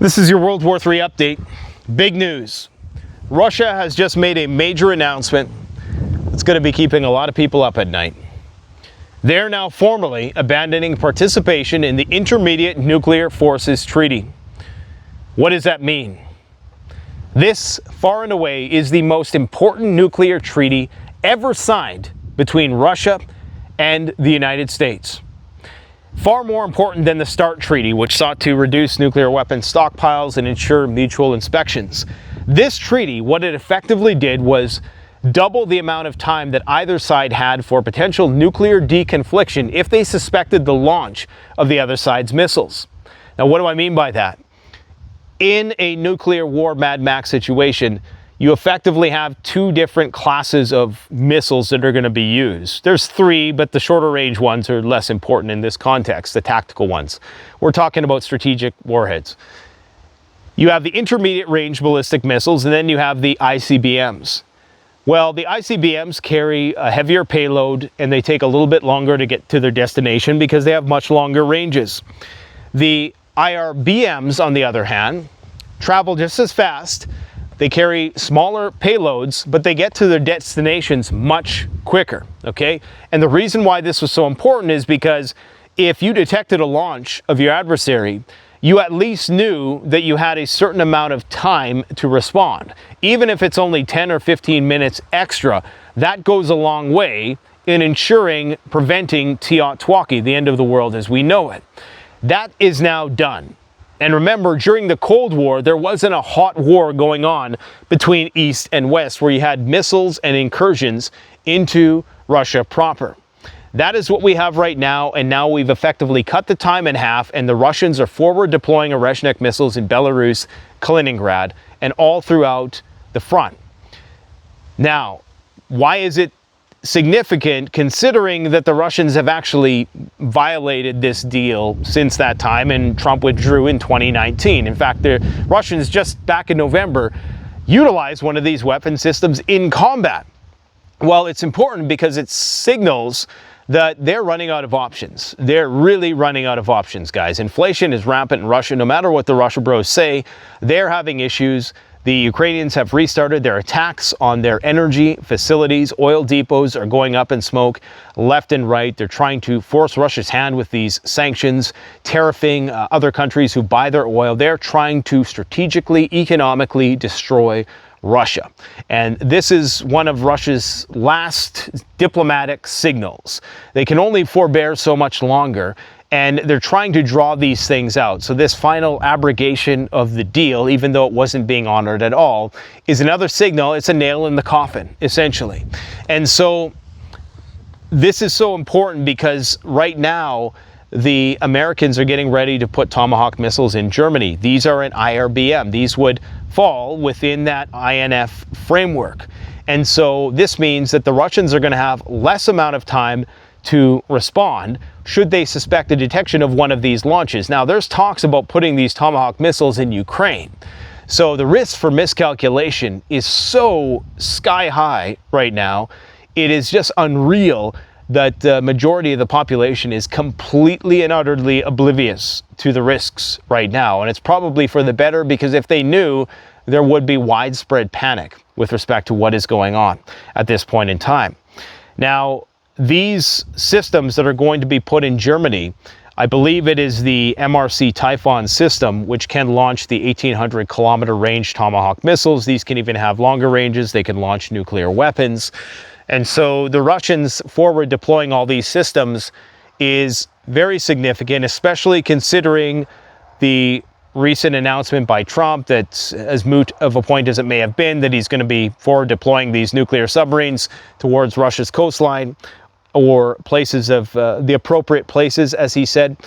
This is your World War III update. Big news. Russia has just made a major announcement that's going to be keeping a lot of people up at night. They're now formally abandoning participation in the Intermediate Nuclear Forces Treaty. What does that mean? This, far and away, is the most important nuclear treaty ever signed between Russia and the United States. Far more important than the START Treaty, which sought to reduce nuclear weapons stockpiles and ensure mutual inspections. This treaty, what it effectively did was double the amount of time that either side had for potential nuclear deconfliction if they suspected the launch of the other side's missiles. Now, what do I mean by that? In a nuclear war Mad Max situation, you effectively have two different classes of missiles that are going to be used. There's three, but the shorter range ones are less important in this context, the tactical ones. We're talking about strategic warheads. You have the intermediate range ballistic missiles, and then you have the ICBMs. Well, the ICBMs carry a heavier payload, and they take a little bit longer to get to their destination because they have much longer ranges. The IRBMs, on the other hand, travel just as fast. They carry smaller payloads, but they get to their destinations much quicker, okay? And the reason why this was so important is because if you detected a launch of your adversary, you at least knew that you had a certain amount of time to respond. Even if it's only 10 or 15 minutes extra, that goes a long way in ensuring preventing Teotwaki, the end of the world as we know it. That is now done. And remember, during the Cold War, there wasn't a hot war going on between East and West where you had missiles and incursions into Russia proper. That is what we have right now, and now we've effectively cut the time in half, and the Russians are forward deploying Oreshnik missiles in Belarus, Kaliningrad, and all throughout the front. Now, why is it significant considering that the Russians have actually violated this deal since that time, and Trump withdrew in 2019. In fact, the Russians just back in November utilized one of these weapon systems in combat. Well, it's important because it signals that they're running out of options. They're really running out of options, guys. Inflation is rampant in Russia. No matter what the Russia bros say, they're having issues. The Ukrainians have restarted their attacks on their energy facilities. Oil depots are going up in smoke left and right. They're trying to force Russia's hand with these sanctions, tariffing other countries who buy their oil. They're trying to strategically, economically destroy Russia. And this is one of Russia's last diplomatic signals. They can only forbear so much longer, and they're trying to draw these things out. So this final abrogation of the deal, even though it wasn't being honored at all, is another signal. It's a nail in the coffin, essentially. And so this is so important because right now, the Americans are getting ready to put Tomahawk missiles in Germany. These are an IRBM. These would fall within that INF framework. And so this means that the Russians are going to have less amount of time to respond should they suspect a detection of one of these launches. Now, there's talks about putting these Tomahawk missiles in Ukraine. So the risk for miscalculation is so sky high right now. It is just unreal that the majority of the population is completely and utterly oblivious to the risks right now. And it's probably for the better, because if they knew, there would be widespread panic with respect to what is going on at this point in time. Now, these systems that are going to be put in Germany, I believe it is the MRC Typhon system, which can launch the 1,800 kilometer range Tomahawk missiles. These can even have longer ranges. They can launch nuclear weapons. And so the Russians forward deploying all these systems is very significant, especially considering the recent announcement by Trump that, as moot of a point as it may have been, that he's going to be forward deploying these nuclear submarines towards Russia's coastline, or places of the appropriate places, as he said.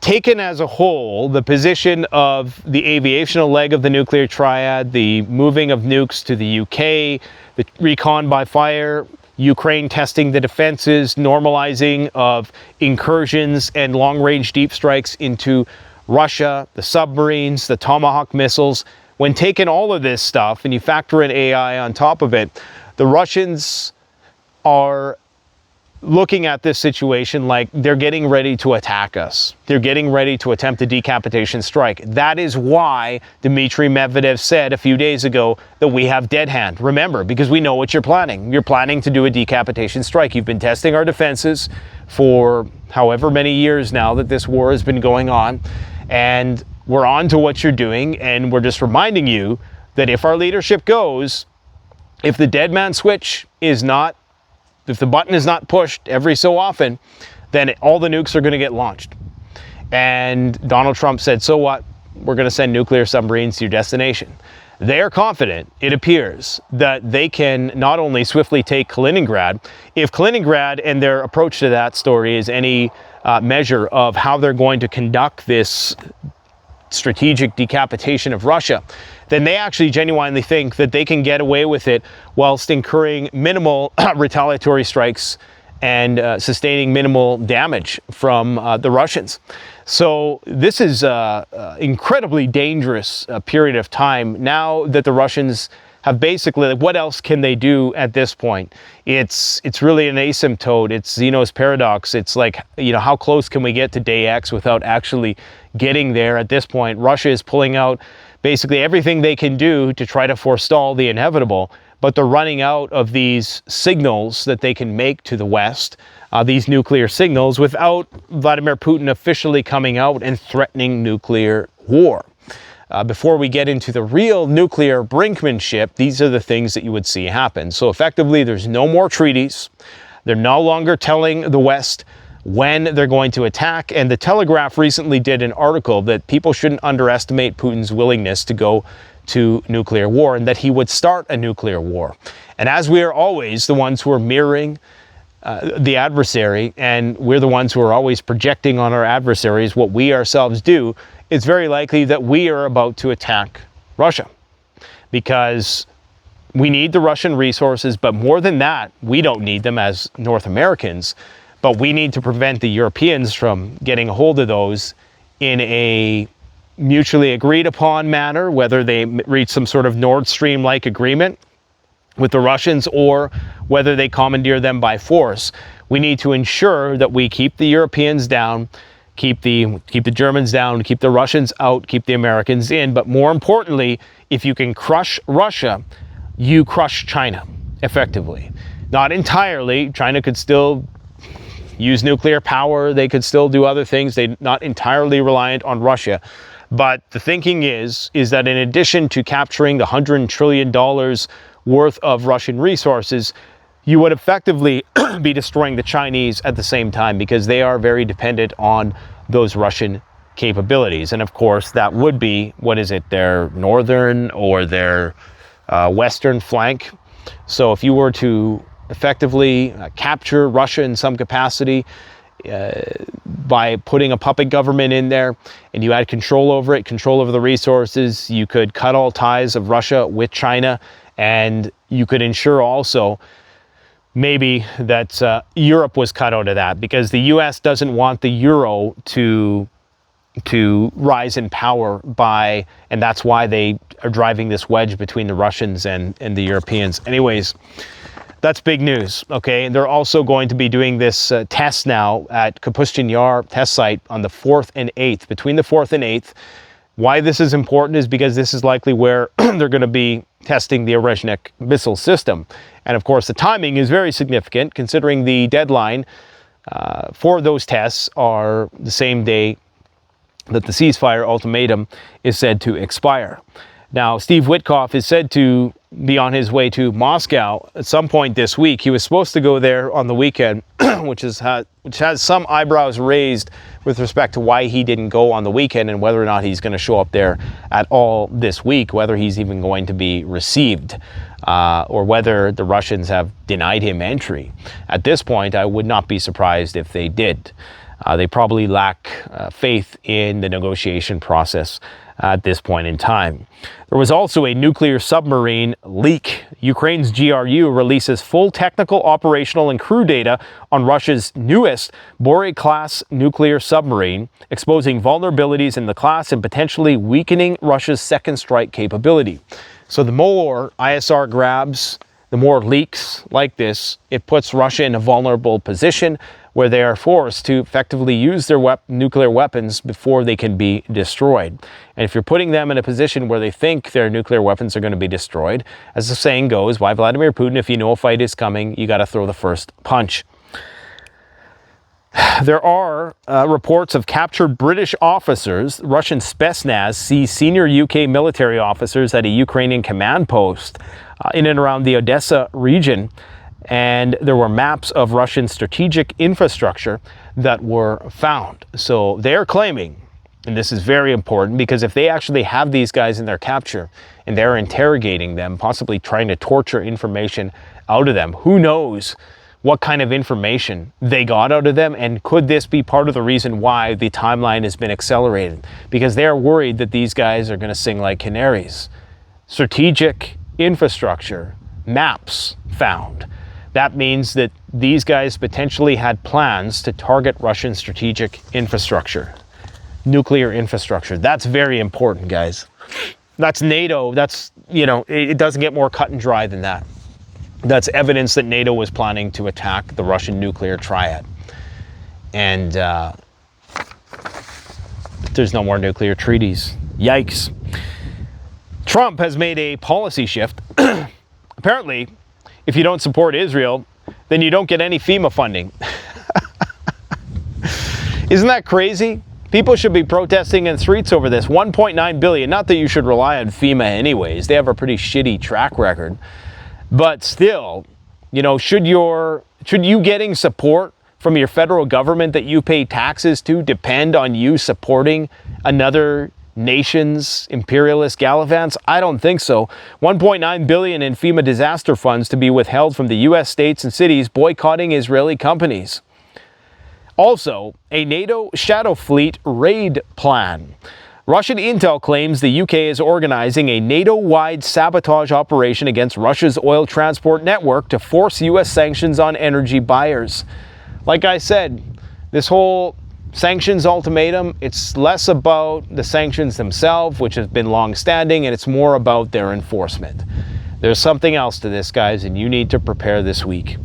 Taken as a whole, the position of the aviational leg of the nuclear triad, the moving of nukes to the UK, the recon by fire, Ukraine testing the defenses, normalizing of incursions and long-range deep strikes into Russia, the submarines, the Tomahawk missiles. When taken all of this stuff and you factor in AI on top of it, the Russians are looking at this situation like they're getting ready to attack us. They're getting ready to attempt a decapitation strike. That is why Dmitry Medvedev said a few days ago that we have dead hand. Remember, because we know what you're planning. You're planning to do a decapitation strike. You've been testing our defenses for however many years now that this war has been going on. And we're on to what you're doing. And we're just reminding you that if our leadership goes, if the dead man switch is not, if the button is not pushed every so often, then all the nukes are going to get launched. And Donald Trump said, so what? We're going to send nuclear submarines to your destination. They are confident, it appears, that they can not only swiftly take Kaliningrad. If Kaliningrad and their approach to that story is any measure of how they're going to conduct this strategic decapitation of Russia, then they actually genuinely think that they can get away with it whilst incurring minimal retaliatory strikes and sustaining minimal damage from the Russians. So this is an incredibly dangerous period of time now that the Russians have basically, like, what else can they do at this point? It's really an asymptote. It's Zenos Paradox. It's like, you know, how close can we get to day X without actually getting there? At this point, Russia is pulling out basically everything they can do to try to forestall the inevitable, but they're running out of these signals that they can make to the West, these nuclear signals, without Vladimir Putin officially coming out and threatening nuclear war. Before we get into the real nuclear brinkmanship, these are the things that you would see happen. So effectively, there's no more treaties. They're no longer telling the West when they're going to attack. And the Telegraph recently did an article that people shouldn't underestimate Putin's willingness to go to nuclear war and that he would start a nuclear war. And as we are always the ones who are mirroring the adversary, and we're the ones who are always projecting on our adversaries what we ourselves do, it's very likely that we are about to attack Russia, because we need the Russian resources, but more than that, we don't need them as North Americans, but we need to prevent the Europeans from getting a hold of those in a mutually agreed upon manner, whether they reach some sort of Nord Stream-like agreement with the Russians or whether they commandeer them by force. We need to ensure that we keep the Europeans down, keep the Germans down, keep the Russians out, keep the Americans in. But more importantly, if you can crush Russia, you crush China effectively. Not entirely. China could still use nuclear power. They could still do other things. They're not entirely reliant on Russia. But the thinking is that in addition to capturing the $100 trillion worth of Russian resources, you would effectively be destroying the Chinese at the same time, because they are very dependent on those Russian capabilities. And of course, that would be, what is it, their northern or their western flank. So if you were to effectively capture Russia in some capacity by putting a puppet government in there, and you had control over it, control over the resources, you could cut all ties of Russia with China, and you could ensure also maybe that Europe was cut out of that, because the US doesn't want the euro to rise in power by, and that's why they are driving this wedge between the Russians and the Europeans. Anyways, that's big news, okay? And they're also going to be doing this test now at Kapustin Yar test site on the 4th and 8th, between the 4th and 8th. Why this is important is because this is likely where they're going to be testing the Oreshnik missile system. And of course, the timing is very significant, considering the deadline for those tests are the same day that the ceasefire ultimatum is said to expire. Now, Steve Witkoff is said to be on his way to Moscow at some point this week. He was supposed to go there on the weekend, which has some eyebrows raised with respect to why he didn't go on the weekend and whether or not he's going to show up there at all this week, whether he's even going to be received, or whether the Russians have denied him entry. At this point, I would not be surprised if they did. They probably lack faith in the negotiation process at this point in time. There was also a nuclear submarine leak. Ukraine's GRU releases full technical, operational, and crew data on Russia's newest Bory-class nuclear submarine, exposing vulnerabilities in the class and potentially weakening Russia's second strike capability. So the more ISR grabs the more leaks like this, it puts Russia in a vulnerable position where they are forced to effectively use their nuclear weapons before they can be destroyed. And if you're putting them in a position where they think their nuclear weapons are going to be destroyed, as the saying goes, why Vladimir Putin, if you know a fight is coming, you got to throw the first punch. There are reports of captured British officers. Russian Spetsnaz sees senior UK military officers at a Ukrainian command post in and around the Odessa region. And there were maps of Russian strategic infrastructure that were found. So they're claiming, and this is very important, because if they actually have these guys in their capture and they're interrogating them, possibly trying to torture information out of them, who knows what kind of information they got out of them, and could this be part of the reason why the timeline has been accelerated? Because they're worried that these guys are going to sing like canaries. Strategic infrastructure, maps found. That means that these guys potentially had plans to target Russian strategic infrastructure, nuclear infrastructure. That's very important, guys. That's NATO. That's, you know, it doesn't get more cut and dry than that. That's evidence that NATO was planning to attack the Russian nuclear triad. And there's no more nuclear treaties. Yikes. Trump has made a policy shift. Apparently, if you don't support Israel, then you don't get any FEMA funding. Isn't that crazy? People should be protesting in the streets over this. 1.9 billion. Not that you should rely on FEMA anyways. They have a pretty shitty track record. But still, you know, should you getting support from your federal government that you pay taxes to depend on you supporting another nation's imperialist gallivants? I don't think so. 1.9 billion in FEMA disaster funds to be withheld from the US states and cities boycotting Israeli companies. Also, a NATO shadow fleet raid plan. Russian intel claims the UK is organizing a NATO-wide sabotage operation against Russia's oil transport network to force US sanctions on energy buyers. Like I said, this whole sanctions ultimatum, it's less about the sanctions themselves, which have been long-standing, and it's more about their enforcement. There's something else to this, guys, and you need to prepare this week.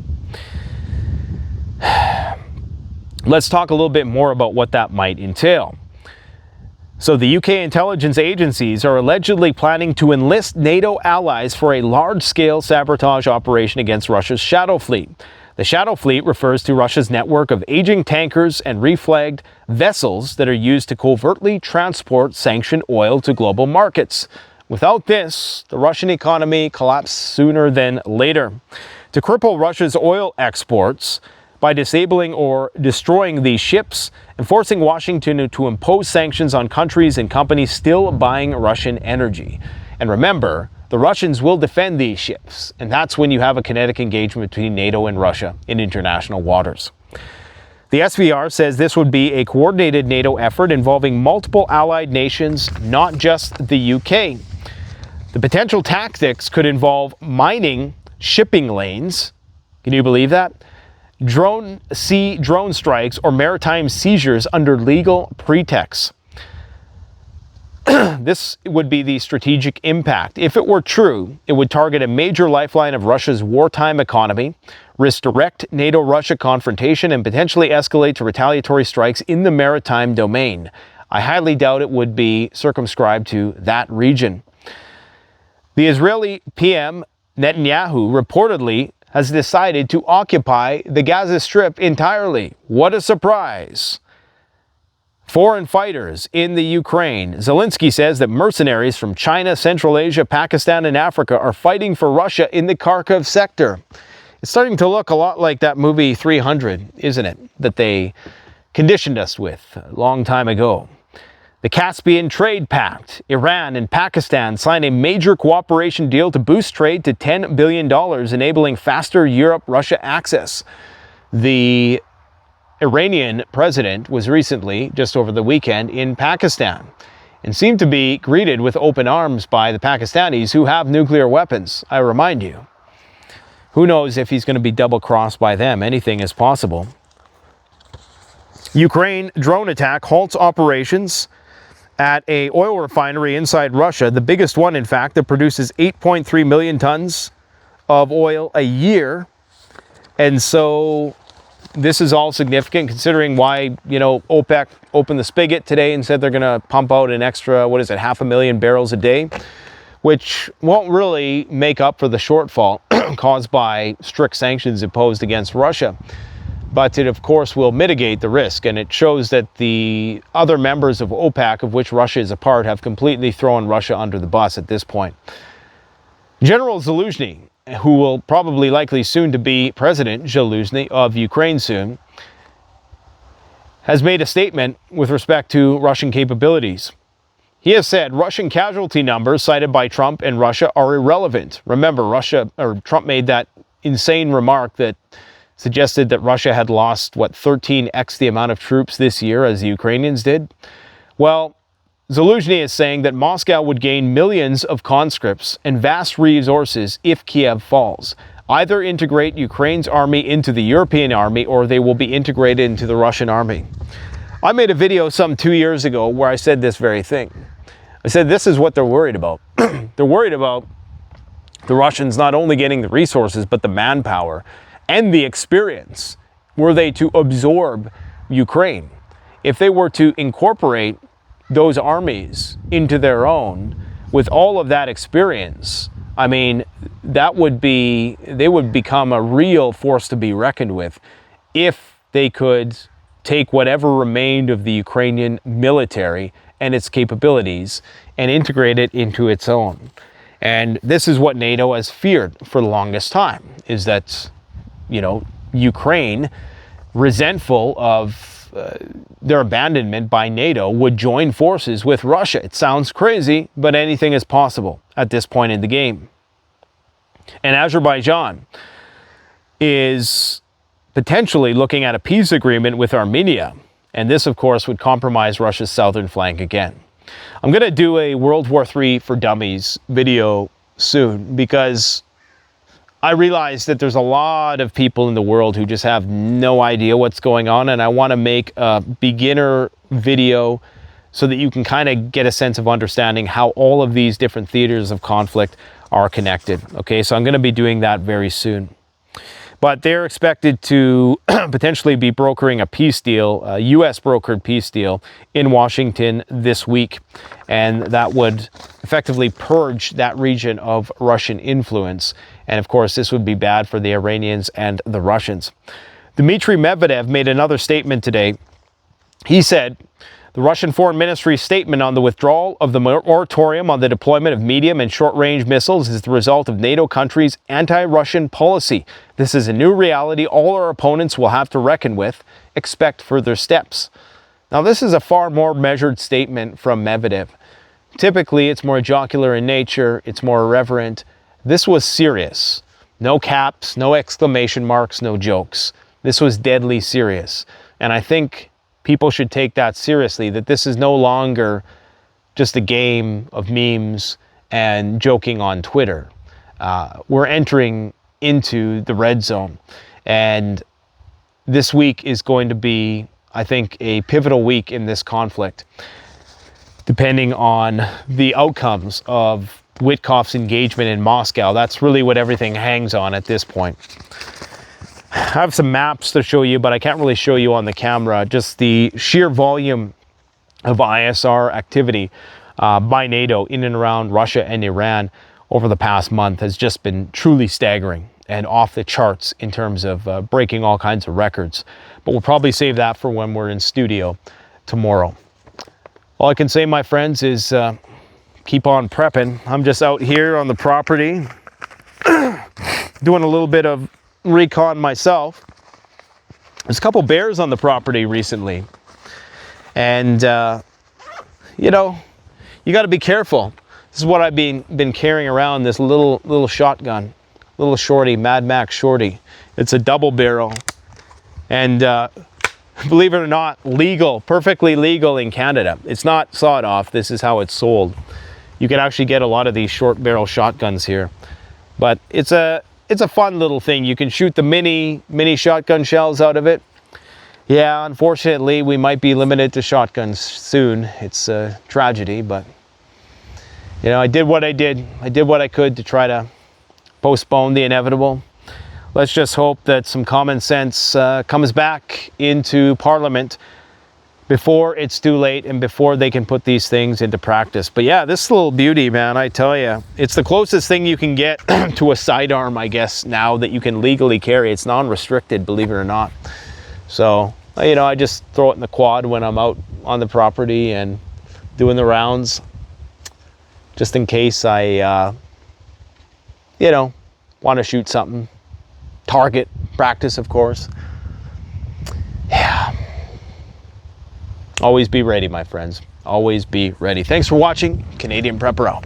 Let's talk a little bit more about what that might entail. So the UK intelligence agencies are allegedly planning to enlist NATO allies for a large-scale sabotage operation against Russia's shadow fleet. The shadow fleet refers to Russia's network of aging tankers and reflagged vessels that are used to covertly transport sanctioned oil to global markets. Without this, the Russian economy collapsed sooner than later. To cripple Russia's oil exports by disabling or destroying these ships and forcing Washington to impose sanctions on countries and companies still buying Russian energy. And remember, the Russians will defend these ships, and that's when you have a kinetic engagement between NATO and Russia in international waters. The SVR says this would be a coordinated NATO effort involving multiple allied nations, not just the UK. The potential tactics could involve mining shipping lanes. Can you believe that? Drone strikes or maritime seizures under legal pretexts. This would be the strategic impact. If it were true, it would target a major lifeline of Russia's wartime economy, risk direct NATO-Russia confrontation, and potentially escalate to retaliatory strikes in the maritime domain. I highly doubt it would be circumscribed to that region. The Israeli PM Netanyahu reportedly has decided to occupy the Gaza Strip entirely. What a surprise. Foreign fighters in the Ukraine. Zelensky says that mercenaries from China, Central Asia, Pakistan, and Africa are fighting for Russia in the Kharkiv sector. It's starting to look a lot like that movie 300, isn't it? That they conditioned us with a long time ago. The Caspian Trade Pact. Iran and Pakistan signed a major cooperation deal to boost trade to $10 billion, enabling faster Europe-Russia access. The Iranian president was recently, just over the weekend, in Pakistan and seemed to be greeted with open arms by the Pakistanis, who have nuclear weapons, I remind you. Who knows if he's going to be double-crossed by them? Anything is possible. Ukraine drone attack halts operations at an oil refinery inside Russia, the biggest one, in fact, that produces 8.3 million tons of oil a year. And so this is all significant considering why, you know, OPEC opened the spigot today and said they're going to pump out an extra, what is it, 500,000 barrels a day, which won't really make up for the shortfall caused by strict sanctions imposed against Russia. But it, of course, will mitigate the risk. And it shows that the other members of OPEC, of which Russia is a part, have completely thrown Russia under the bus at this point. General Zulusni, who will probably likely soon to be President Zulusni of Ukraine soon, has made a statement with respect to Russian capabilities. He has said Russian casualty numbers cited by Trump and Russia are irrelevant. Remember, Trump made that insane remark that suggested that Russia had lost, 13x the amount of troops this year as the Ukrainians did. Well, Zulusni is saying that Moscow would gain millions of conscripts and vast resources if Kiev falls. Either integrate Ukraine's army into the European army or they will be integrated into the Russian army. I made a video some 2 years ago where I said this very thing. I said this is what they're worried about. They're worried about the Russians not only getting the resources but the manpower and the experience were they to absorb Ukraine. If they were to incorporate those armies into their own with all of that experience, I mean, they would become a real force to be reckoned with if they could take whatever remained of the Ukrainian military and its capabilities and integrate it into its own. And this is what NATO has feared for the longest time, is that, you know, Ukraine, resentful of their abandonment by NATO, would join forces with Russia. It sounds crazy, but anything is possible at this point in the game. And Azerbaijan is potentially looking at a peace agreement with Armenia. And this, of course, would compromise Russia's southern flank again. I'm going to do a World War III for Dummies video soon because I realize that there's a lot of people in the world who just have no idea what's going on, and I want to make a beginner video so that you can kind of get a sense of understanding how all of these different theaters of conflict are connected. Okay, so I'm going to be doing that very soon. But they're expected to potentially be brokering a peace deal, a U.S. brokered peace deal in Washington this week. And that would effectively purge that region of Russian influence. And of course, this would be bad for the Iranians and the Russians. Dmitry Medvedev made another statement today. He said, the Russian Foreign Ministry's statement on the withdrawal of the moratorium on the deployment of medium and short-range missiles is the result of NATO countries' anti-Russian policy. This is a new reality all our opponents will have to reckon with. Expect further steps. Now, this is a far more measured statement from Medvedev. Typically, it's more jocular in nature, it's more irreverent. This was serious. No caps, no exclamation marks, no jokes. This was deadly serious. And I think people should take that seriously, that this is no longer just a game of memes and joking on Twitter. We're entering into the red zone. And this week is going to be, I think, a pivotal week in this conflict, depending on the outcomes of Witkoff's engagement in Moscow. That's really what everything hangs on at this point. I have some maps to show you, but I can't really show you on the camera. Just the sheer volume of ISR activity by NATO in and around Russia and Iran over the past month has just been truly staggering and off the charts in terms of breaking all kinds of records. But we'll probably save that for when we're in studio tomorrow. All I can say, my friends, is keep on prepping. I'm just out here on the property doing a little bit of recon myself. There's a couple bears on the property recently, and you know, you got to be careful. This is what I've been carrying around, this little shotgun, little shorty, Mad Max shorty. It's a double barrel, and believe it or not, legal, perfectly legal in Canada. It's not sawed off. This is how it's sold. You can actually get a lot of these short barrel shotguns here, but it's a fun little thing. You can shoot the mini shotgun shells out of it. Yeah, unfortunately, we might be limited to shotguns soon. It's a tragedy, but you know, I did what I did. I did what I could to try to postpone the inevitable. Let's just hope that some common sense comes back into Parliament before it's too late and before they can put these things into practice. But yeah, this little beauty, man, I tell you, it's the closest thing you can get to a sidearm, I guess, now that you can legally carry. It's non-restricted, believe it or not. So, you know, I just throw it in the quad when I'm out on the property and doing the rounds, just in case I, you know, want to shoot something. Target practice, of course. Yeah. Always be ready, my friends. Always be ready. Thanks for watching. Canadian Prepper out.